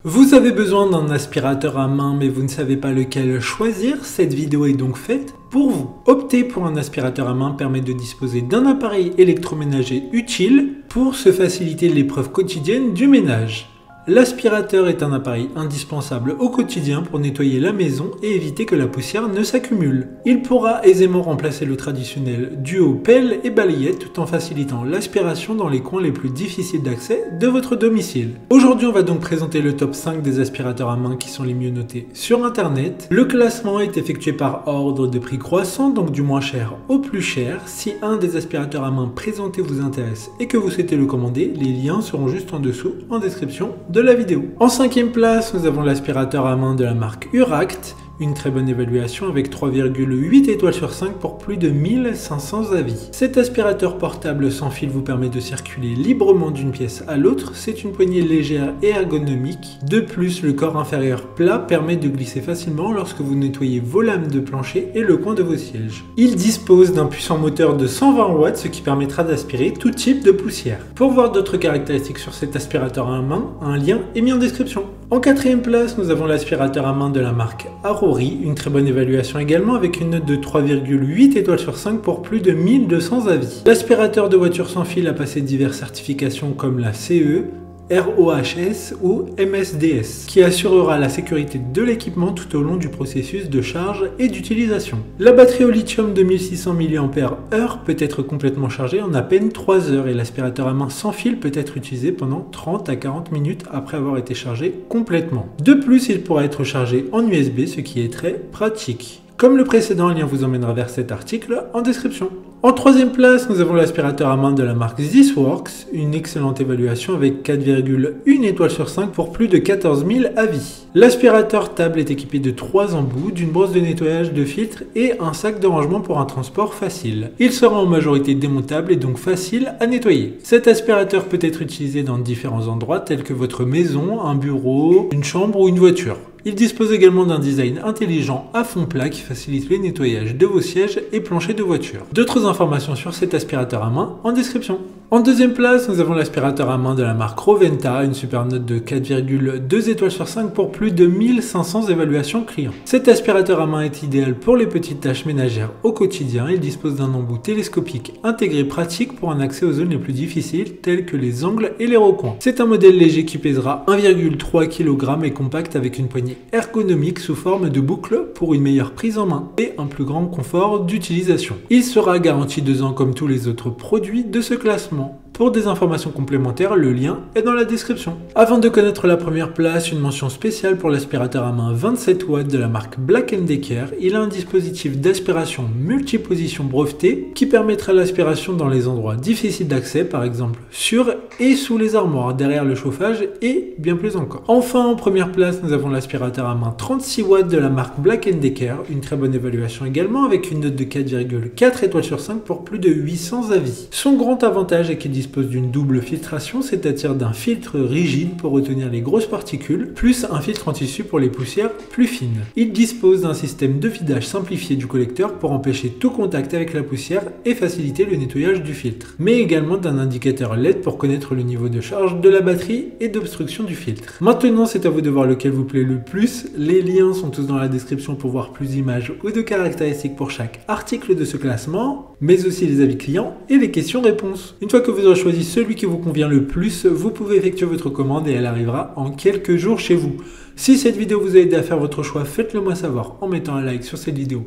Vous avez besoin d'un aspirateur à main mais vous ne savez pas lequel choisir, cette vidéo est donc faite pour vous. Opter pour un aspirateur à main permet de disposer d'un appareil électroménager utile pour se faciliter l'épreuve quotidienne du ménage. L'aspirateur est un appareil indispensable au quotidien pour nettoyer la maison et éviter que la poussière ne s'accumule. Il pourra aisément remplacer le traditionnel duo pelle et balayette tout en facilitant l'aspiration dans les coins les plus difficiles d'accès de votre domicile. Aujourd'hui, on va donc présenter le top 5 des aspirateurs à main qui sont les mieux notés sur internet. Le classement est effectué par ordre de prix croissant, donc du moins cher au plus cher. Si un des aspirateurs à main présentés vous intéresse et que vous souhaitez le commander, les liens seront juste en dessous en description de la vidéo. En 5e place, nous avons l'aspirateur à main de la marque Uract. Une très bonne évaluation avec 3,8 étoiles sur 5 pour plus de 1500 avis. Cet aspirateur portable sans fil vous permet de circuler librement d'une pièce à l'autre. C'est une poignée légère et ergonomique. De plus, le corps inférieur plat permet de glisser facilement lorsque vous nettoyez vos lames de plancher et le coin de vos sièges. Il dispose d'un puissant moteur de 120 watts, ce qui permettra d'aspirer tout type de poussière. Pour voir d'autres caractéristiques sur cet aspirateur à main, un lien est mis en description. En 4e place, nous avons l'aspirateur à main de la marque Arori, une très bonne évaluation également avec une note de 3,8 étoiles sur 5 pour plus de 1200 avis. L'aspirateur de voiture sans fil a passé diverses certifications comme la CE, ROHS ou MSDS, qui assurera la sécurité de l'équipement tout au long du processus de charge et d'utilisation. La batterie au lithium de 1600 mAh peut être complètement chargée en à peine 3 heures et l'aspirateur à main sans fil peut être utilisé pendant 30 à 40 minutes après avoir été chargé complètement. De plus, il pourra être chargé en USB, ce qui est très pratique. Comme le précédent, un lien vous emmènera vers cet article en description. En 3e place, nous avons l'aspirateur à main de la marque This Works, une excellente évaluation avec 4,1 étoiles sur 5 pour plus de 14 000 avis. L'aspirateur table est équipé de 3 embouts, d'une brosse de nettoyage de filtre et un sac de rangement pour un transport facile. Il sera en majorité démontable et donc facile à nettoyer. Cet aspirateur peut être utilisé dans différents endroits tels que votre maison, un bureau, une chambre ou une voiture. Il dispose également d'un design intelligent à fond plat qui facilite le nettoyage de vos sièges et planchers de voiture. D'autres informations sur cet aspirateur à main en description. En 2e place, nous avons l'aspirateur à main de la marque Roventa, une super note de 4,2 étoiles sur 5 pour plus de 1500 évaluations clients. Cet aspirateur à main est idéal pour les petites tâches ménagères au quotidien. Il dispose d'un embout télescopique intégré pratique pour un accès aux zones les plus difficiles telles que les angles et les recoins. C'est un modèle léger qui pèsera 1,3 kg et compact avec une poignée ergonomique sous forme de boucle pour une meilleure prise en main et un plus grand confort d'utilisation. Il sera garanti 2 ans comme tous les autres produits de ce classement. Pour des informations complémentaires, le lien est dans la description. Avant de connaître la première place, une mention spéciale pour l'aspirateur à main 27 watts de la marque Black & Decker. Il a un dispositif d'aspiration multiposition breveté qui permettra l'aspiration dans les endroits difficiles d'accès, par exemple sur et sous les armoires, derrière le chauffage et bien plus encore. Enfin, en première place, nous avons l'aspirateur à main 36 watts de la marque Black & Decker. Une très bonne évaluation également avec une note de 4,4 étoiles sur 5 pour plus de 800 avis. Son grand avantage est qu'il dispose d'une double filtration, c'est-à-dire d'un filtre rigide pour retenir les grosses particules, plus un filtre en tissu pour les poussières plus fines. Il dispose d'un système de vidage simplifié du collecteur pour empêcher tout contact avec la poussière et faciliter le nettoyage du filtre, mais également d'un indicateur LED pour connaître le niveau de charge de la batterie et d'obstruction du filtre. Maintenant, c'est à vous de voir lequel vous plaît le plus. Les liens sont tous dans la description pour voir plus d'images ou de caractéristiques pour chaque article de ce classement, mais aussi les avis clients et les questions-réponses. Une fois que vous aurez choisi celui qui vous convient le plus, vous pouvez effectuer votre commande et elle arrivera en quelques jours chez vous. Si cette vidéo vous a aidé à faire votre choix, faites-le moi savoir en mettant un like sur cette vidéo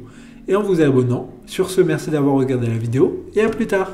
et en vous abonnant. Sur ce, merci d'avoir regardé la vidéo et à plus tard.